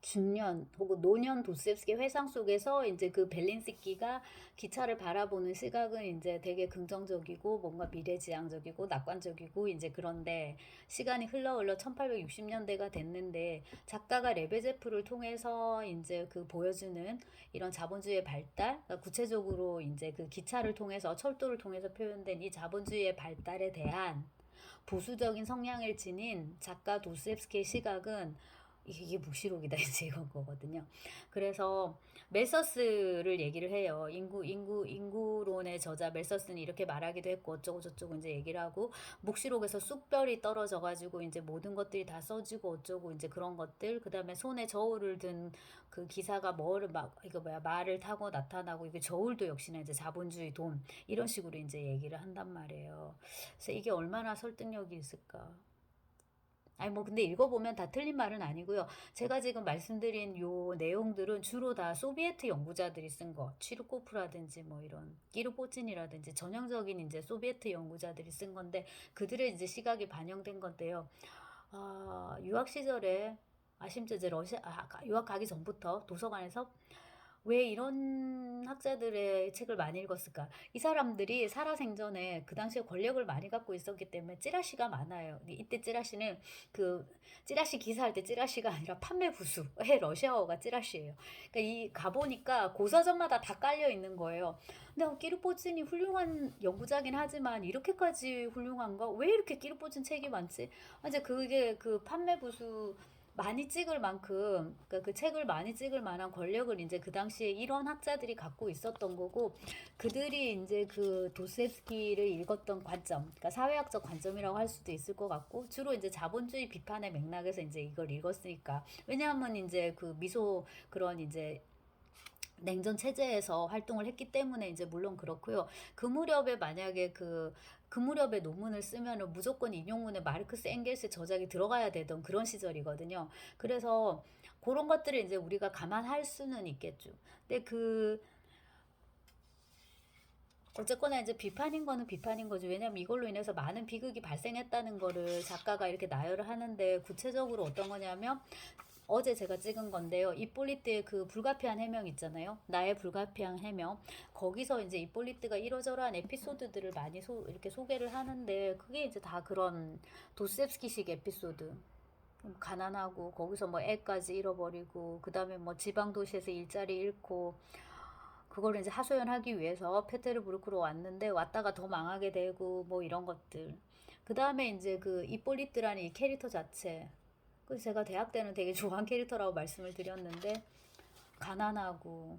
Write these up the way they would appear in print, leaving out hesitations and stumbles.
중년 혹은 노년 도스옙스키 회상 속에서 이제 그 벨린스키가 기차를 바라보는 시각은 이제 되게 긍정적이고 뭔가 미래지향적이고 낙관적이고 이제 그런데 시간이 흘러 1860년대가 됐는데 작가가 레베제프를 통해서 이제 그 보여주는 이런 자본주의의 발달, 그러니까 구체적으로 이제 그 기차를 통해서 철도를 통해서 표현된 이 자본주의의 발달에 대한 보수적인 성향을 지닌 작가 도스옙스키의 시각은 이게 묵시록이다 이제 이건 거거든요. 그래서 멜서스를 얘기를 해요. 인구론의 저자 멜서스는 이렇게 말하기도 했고 어쩌고 저쩌고 이제 얘기를 하고 묵시록에서 쑥별이 떨어져 가지고 이제 모든 것들이 다 써지고 어쩌고 이제 그런 것들 그다음에 손에 저울을 든 그 기사가 뭐를 막 이거 뭐야 말을 타고 나타나고 이게 저울도 역시나 이제 자본주의 돈 이런 식으로 이제 얘기를 한단 말이에요. 그래서 이게 얼마나 설득력이 있을까? 아니 뭐 근데 읽어보면 다 틀린 말은 아니고요. 제가 지금 말씀드린 요 내용들은 주로 다 소비에트 연구자들이 쓴 거, 취르코프라든지 뭐 이런 끼르포친이라든지 전형적인 이제 소비에트 연구자들이 쓴 건데 그들의 이제 시각이 반영된 건데요. 유학 시절에 심지어 이제 유학 가기 전부터 도서관에서 왜 이런 학자들의 책을 많이 읽었을까? 이 사람들이 살아생전에 그 당시에 권력을 많이 갖고 있었기 때문에 찌라시가 많아요. 이때 찌라시는 그 찌라시 기사할 때 찌라시가 아니라 판매 부수의 러시아어가 찌라시예요. 그러니까 이 가보니까 고서점마다 다 깔려 있는 거예요. 근데 끼르포친이 훌륭한 연구자긴 하지만 이렇게까지 훌륭한가? 왜 이렇게 끼르포친 책이 많지? 이제 그게 그 판매 부수 많이 찍을 만큼 그러니까 그 책을 많이 찍을 만한 권력을 이제 그 당시에 이런 학자들이 갖고 있었던 거고 그들이 이제 그 도스옙스키를 읽었던 관점, 그러니까 사회학적 관점이라고 할 수도 있을 것 같고 주로 이제 자본주의 비판의 맥락에서 이제 이걸 읽었으니까 왜냐하면 이제 그 미소 그런 이제 냉전 체제에서 활동을 했기 때문에 이제 물론 그렇고요. 그 무렵에 만약에 그 무렵에 논문을 쓰면은 무조건 인용문에 마르크스 엥겔스 저작이 들어가야 되던 그런 시절이거든요. 그래서 그런 것들을 이제 우리가 감안할 수는 있겠죠. 근데 어쨌거나 이제 비판인 거는 비판인 거죠. 왜냐면 이걸로 인해서 많은 비극이 발생했다는 거를 작가가 이렇게 나열을 하는데 구체적으로 어떤 거냐면 어제 제가 찍은 건데요. 이폴리트의 그 불가피한 해명 있잖아요. 나의 불가피한 해명. 거기서 이제 이폴리트가 이러저러한 에피소드들을 많이 이렇게 소개를 하는데 그게 이제 다 그런 도스옙스키식 에피소드. 가난하고 거기서 뭐 애까지 잃어버리고 그다음에 뭐 지방 도시에서 일자리 잃고 그걸 이제 하소연하기 위해서 페테르부르크로 왔는데 왔다가 더 망하게 되고 뭐 이런 것들. 그다음에 이제 그 이폴리트라는 이 캐릭터 자체. 그래서 제가 대학 때는 되게 좋아하는 캐릭터라고 말씀을 드렸는데 가난하고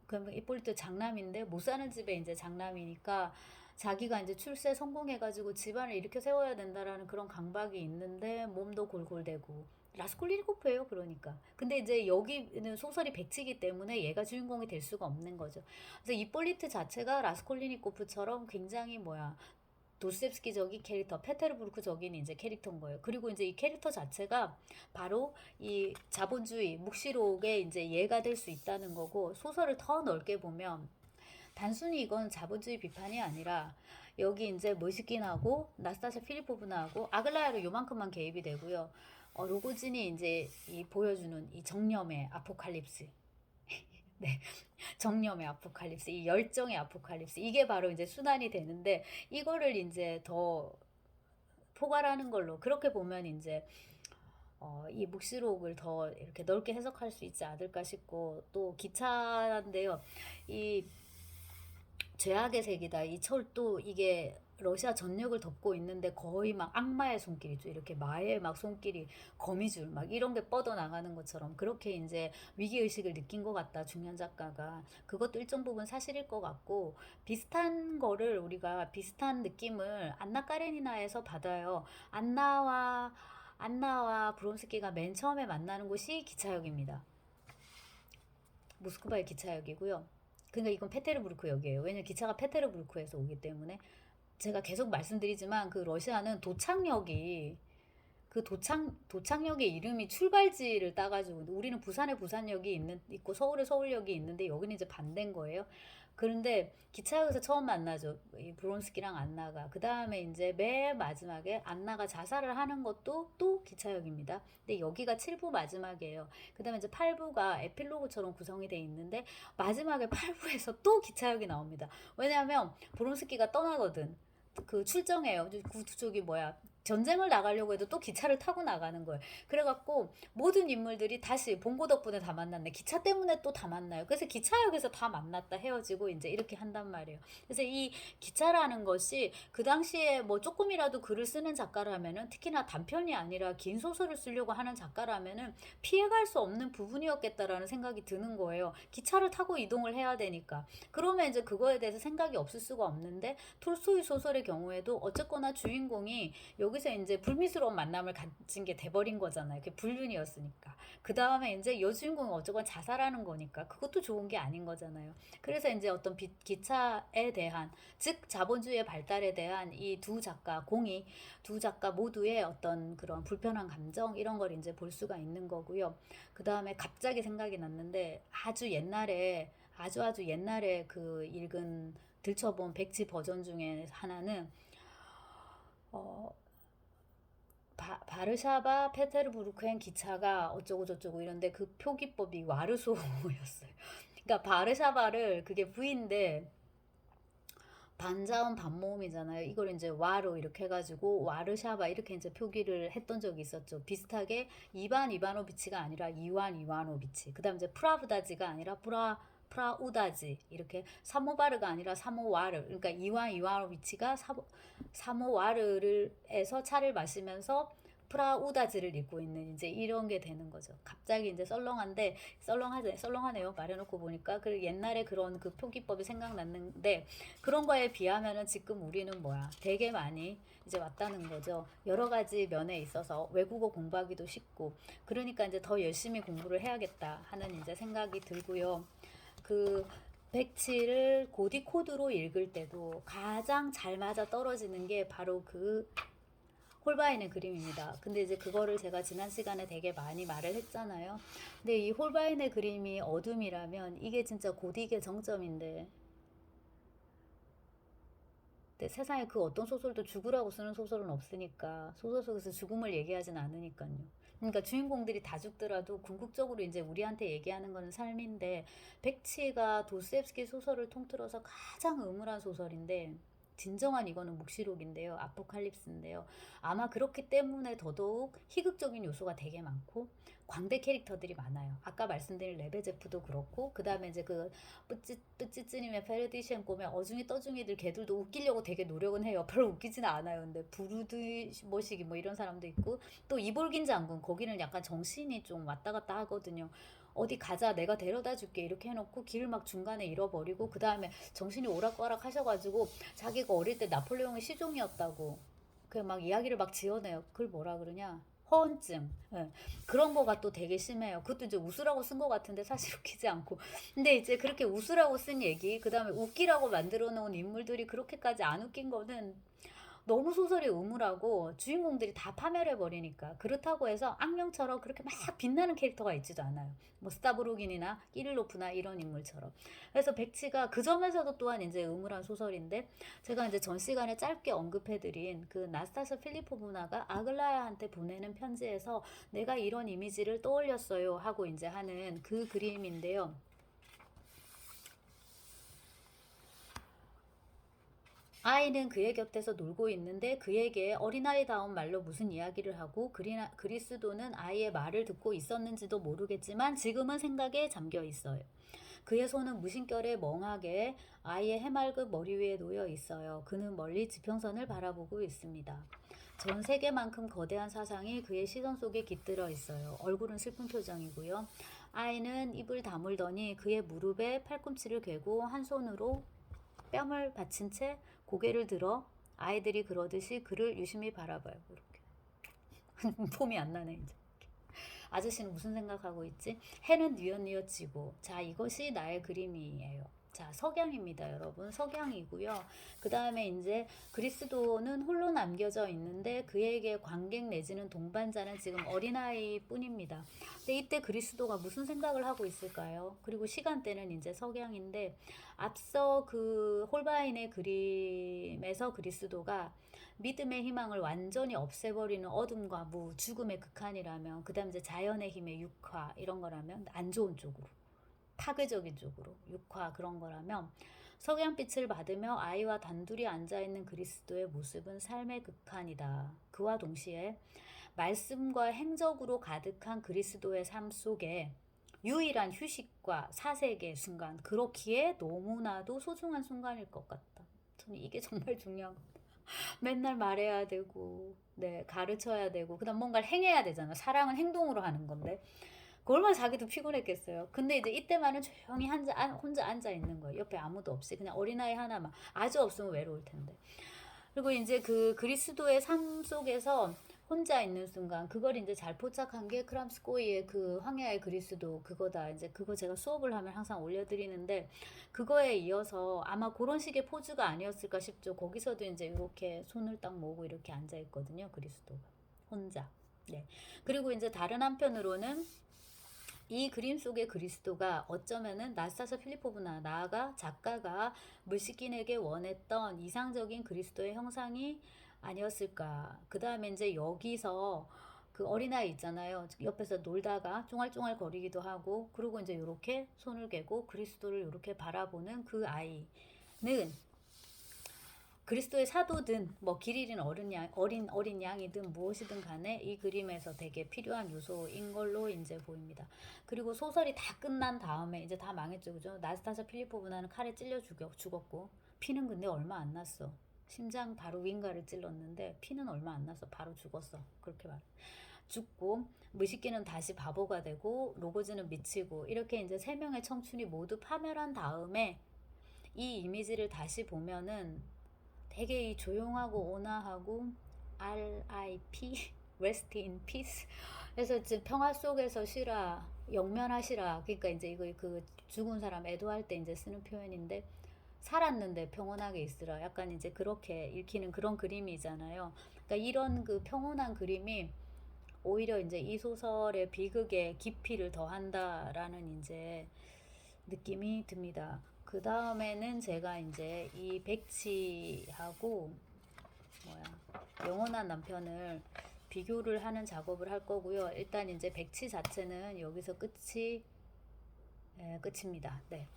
그러면 이폴리트 장남인데 못 사는 집에 이제 장남이니까 자기가 이제 출세 성공해가지고 집안을 일으켜 세워야 된다라는 그런 강박이 있는데 몸도 골골대고 라스콜리니코프예요 그러니까. 근데 이제 여기는 소설이 백치기 때문에 얘가 주인공이 될 수가 없는 거죠. 그래서 이폴리트 자체가 라스콜리니코프처럼 굉장히 도스옙스키적인 캐릭터, 페테르부르크적인 이제 캐릭터인 거예요. 그리고 이제 이 캐릭터 자체가 바로 이 자본주의 묵시록의 이제 예가 될 수 있다는 거고 소설을 더 넓게 보면 단순히 이건 자본주의 비판이 아니라 여기 이제 모시킨하고 나스타샤 필리포브나하고 아글라야로 요만큼만 개입이 되고요. 로고진이 이제 이 보여주는 이 정념의 아포칼립스. 네. 정념의 아포칼립스, 이 열정의 아포칼립스, 이게 바로 이제 순환이 되는데, 이거를 이제 더 포괄하는 걸로, 그렇게 보면 이제, 이 묵시록을 더 이렇게 넓게 해석할 수 있지 않을까 싶고, 또 기차인데요. 이 죄악의 색이다. 이 철도 이게 러시아 전역을 덮고 있는데 거의 막 악마의 손길이죠. 이렇게 마의 막 손길이 거미줄 막 이런 게 뻗어 나가는 것처럼 그렇게 이제 위기 의식을 느낀 것 같다. 중년 작가가 그것도 일정 부분 사실일 것 같고 비슷한 거를 우리가 비슷한 느낌을 안나 까레니나에서 받아요. 안나와 브론스키가 맨 처음에 만나는 곳이 기차역입니다. 모스크바의 기차역이고요. 그러니까 이건 페테르부르크역이에요. 왜냐면 기차가 페테르부르크에서 오기 때문에 제가 계속 말씀드리지만 그 러시아는 도착역이 그 도착역의 이름이 출발지를 따가지고 우리는 부산에 부산역이 있고 서울에 서울역이 있는데 여기는 이제 반대인 거예요. 그런데 기차역에서 처음 만나죠. 이 브론스키랑 안나가. 그 다음에 이제 맨 마지막에 안나가 자살을 하는 것도 또 기차역입니다. 근데 여기가 7부 마지막이에요. 그 다음에 이제 8부가 에필로그처럼 구성이 돼 있는데 마지막에 8부에서 또 기차역이 나옵니다. 왜냐하면 브론스키가 떠나거든. 그 출정해요. 저기 뭐야. 전쟁을 나가려고 해도 또 기차를 타고 나가는 거예요. 그래갖고 모든 인물들이 다시 봉고 덕분에 다 만났네. 기차 때문에 또 다 만나요. 그래서 기차역에서 다 만났다 헤어지고 이제 이렇게 한단 말이에요. 그래서 이 기차라는 것이 그 당시에 뭐 조금이라도 글을 쓰는 작가라면은 특히나 단편이 아니라 긴 소설을 쓰려고 하는 작가라면은 피해갈 수 없는 부분이었겠다라는 생각이 드는 거예요. 기차를 타고 이동을 해야 되니까. 그러면 이제 그거에 대해서 생각이 없을 수가 없는데 톨스토이 소설의 경우에도 어쨌거나 주인공이 여기서 이제 불미스러운 만남을 가진 게 돼버린 거잖아요. 그게 불륜이었으니까. 그 다음에 이제 여주인공이 어쨌거나 자살하는 거니까 그것도 좋은 게 아닌 거잖아요. 그래서 이제 어떤 기차에 대한, 즉 자본주의의 발달에 대한 이 두 작가, 두 작가 모두의 어떤 그런 불편한 감정 이런 걸 이제 볼 수가 있는 거고요. 그 다음에 갑자기 생각이 났는데 아주 옛날에 그 읽은 들춰본 백지 버전 중에 하나는 어, 바르샤바 페테르부르크행 기차가 어쩌고 저쩌고 이런데 그 표기법이 와르소우였어요. 그러니까 바르샤바를, 그게 부인데 반자음 반모음이잖아요. 이걸 이제 와로 이렇게 해가지고 와르샤바 이렇게 이제 표기를 했던 적이 있었죠. 비슷하게 이반 이바노비치가 아니라 이완 이와노비치. 그다음 이제 프라브다지가 아니라 프라우다지, 이렇게 사모바르가 아니라 사모와르. 그러니까 이완 이와노비치가 사모와르를 해서 차를 마시면서 프라우다지를 읽고 있는 이제 이런 게 되는 거죠. 갑자기 이제 썰렁하네요. 말해놓고 보니까 그 옛날에 그런 그 표기법이 생각났는데 그런 거에 비하면은 지금 우리는 뭐야, 되게 많이 이제 왔다는 거죠. 여러 가지 면에 있어서 외국어 공부하기도 쉽고, 그러니까 이제 더 열심히 공부를 해야겠다 하는 이제 생각이 들고요. 그 백치를 고디 코드로 읽을 때도 가장 잘 맞아 떨어지는 게 바로 그 홀바인의 그림입니다. 근데 이제 그거를 제가 지난 시간에 되게 많이 말을 했잖아요. 근데 이 홀바인의 그림이 어둠이라면 이게 진짜 고딕의 정점인데, 근데 세상에 그 어떤 소설도 죽으라고 쓰는 소설은 없으니까, 소설 속에서 죽음을 얘기하진 않으니까요. 그러니까 주인공들이 다 죽더라도 궁극적으로 이제 우리한테 얘기하는 거는 삶인데, 백치가 도스옙스키 소설을 통틀어서 가장 음울한 소설인데, 진정한 이거는 묵시록인데요. 아포칼립스인데요. 아마 그렇기 때문에 더더욱 희극적인 요소가 되게 많고 광대 캐릭터들이 많아요. 아까 말씀드린 레베제프도 그렇고, 그 다음에 이제 그 뿌찌찌님의 페르디시엔꼼의 어중이 떠중이들, 걔들도 웃기려고 되게 노력은 해요. 별로 웃기지는 않아요. 근데 부르드 뭐시기 뭐 이런 사람도 있고, 또 이볼긴 장군, 거기는 약간 정신이 좀 왔다 갔다 하거든요. 어디 가자, 내가 데려다 줄게 이렇게 해놓고 길을 막 중간에 잃어버리고, 그 다음에 정신이 오락가락 하셔가지고 자기가 어릴 때 나폴레옹의 시종이었다고 그 막 이야기를 막 지어내요. 그걸 뭐라 그러냐, 허언증. 예. 그런 거가 또 되게 심해요. 그것도 이제 웃으라고 쓴 것 같은데 사실 웃기지 않고. 근데 이제 그렇게 웃으라고 쓴 얘기, 그 다음에 웃기라고 만들어 놓은 인물들이 그렇게까지 안 웃긴 거는 너무 소설이 우물하고 주인공들이 다 파멸해 버리니까. 그렇다고 해서 악령처럼 그렇게 막 빛나는 캐릭터가 있지도 않아요. 뭐 스타브로긴이나 끼릴로프나 이런 인물처럼. 그래서 백치가 그 점에서도 또한 이제 우물한 소설인데, 제가 이제 전 시간에 짧게 언급해드린 그 나스타샤 필리포브나가 아글라야한테 보내는 편지에서 내가 이런 이미지를 떠올렸어요 하고 이제 하는 그 그림인데요. 아이는 그의 곁에서 놀고 있는데 그에게 어린아이다운 말로 무슨 이야기를 하고, 그리스도는 아이의 말을 듣고 있었는지도 모르겠지만 지금은 생각에 잠겨 있어요. 그의 손은 무심결에 멍하게 아이의 해맑은 머리 위에 놓여 있어요. 그는 멀리 지평선을 바라보고 있습니다. 전 세계만큼 거대한 사상이 그의 시선 속에 깃들어 있어요. 얼굴은 슬픈 표정이고요. 아이는 입을 다물더니 그의 무릎에 팔꿈치를 괴고 한 손으로 뺨을 받친 채 고개를 들어 아이들이 그러듯이 그를 유심히 바라봐요. 이렇게. 폼이 안 나네 이제. 아저씨는 무슨 생각하고 있지? 해는 뉘엿뉘엿 지고, 자, 이것이 나의 그림이에요. 자, 석양입니다, 여러분. 석양이고요. 그 다음에 이제 그리스도는 홀로 남겨져 있는데 그에게 관객 내지는 동반자는 지금 어린아이 뿐입니다. 근데 이때 그리스도가 무슨 생각을 하고 있을까요? 그리고 시간대는 이제 석양인데 앞서 그 홀바인의 그림에서 그리스도가 믿음의 희망을 완전히 없애버리는 어둠과 무, 죽음의 극한이라면, 그 다음 이제 자연의 힘의 육화 이런 거라면 안 좋은 쪽으로, 파괴적인 쪽으로 육화 그런 거라면, 석양빛을 받으며 아이와 단둘이 앉아있는 그리스도의 모습은 삶의 극한이다. 그와 동시에 말씀과 행적으로 가득한 그리스도의 삶 속에 유일한 휴식과 사색의 순간, 그렇기에 너무나도 소중한 순간일 것 같다. 저는 이게 정말 중요한 것 같아요. 맨날 말해야 되고, 네, 가르쳐야 되고, 그다음 뭔가를 행해야 되잖아. 사랑은 행동으로 하는 건데. 그 얼마나 자기도 피곤했겠어요. 근데 이제 이때만은 조용히 혼자 앉아 있는 거예요. 옆에 아무도 없이. 그냥 어린아이 하나만. 아주 없으면 외로울 텐데. 그리고 이제 그 그리스도의 삶 속에서 혼자 있는 순간, 그걸 이제 잘 포착한 게 크람스코이의 그 황야의 그리스도 그거다. 이제 그거 제가 수업을 하면 항상 올려드리는데, 그거에 이어서 아마 그런 식의 포즈가 아니었을까 싶죠. 거기서도 이제 이렇게 손을 딱 모으고 이렇게 앉아 있거든요. 그리스도가 혼자. 네. 그리고 이제 다른 한편으로는 이 그림 속의 그리스도가 어쩌면은 나스타샤 필리포브나 나아가 작가가 물시킨에게 원했던 이상적인 그리스도의 형상이 아니었을까. 그 다음에 이제 여기서 그 어린아이 있잖아요. 옆에서 놀다가 쫑알쫑알 거리기도 하고, 그리고 이제 이렇게 손을 개고 그리스도를 이렇게 바라보는 그 아이는 그리스도의 사도든 뭐 길 잃은 어린 양이든 무엇이든 간에 이 그림에서 되게 필요한 요소인 걸로 이제 보입니다. 그리고 소설이 다 끝난 다음에 이제 다 망했죠, 그죠? 나스타샤 필리포브나는 칼에 찔려 죽었고, 피는 근데 얼마 안 났어. 심장 바로 윙가를 찔렀는데 피는 얼마 안 났어. 바로 죽었어. 그렇게 말해. 죽고, 무식기는 다시 바보가 되고, 로고즈는 미치고, 이렇게 이제 세 명의 청춘이 모두 파멸한 다음에 이 이미지를 다시 보면은 되게 이 조용하고 온화하고 RIP Rest in Peace. 그래서 이제 평화 속에서 쉬라, 영면하시라. 그러니까 이제 이거 그 죽은 사람 애도할 때 이제 쓰는 표현인데, 살았는데 평온하게 있으라. 약간 이제 그렇게 읽히는 그런 그림이잖아요. 그러니까 이런 그 평온한 그림이 오히려 이제 이 소설의 비극의 깊이를 더한다라는 이제 느낌이 듭니다. 그 다음에는 제가 이제 이 백치하고 영원한 남편을 비교를 하는 작업을 할 거고요. 일단 이제 백치 자체는 여기서 끝입니다. 네.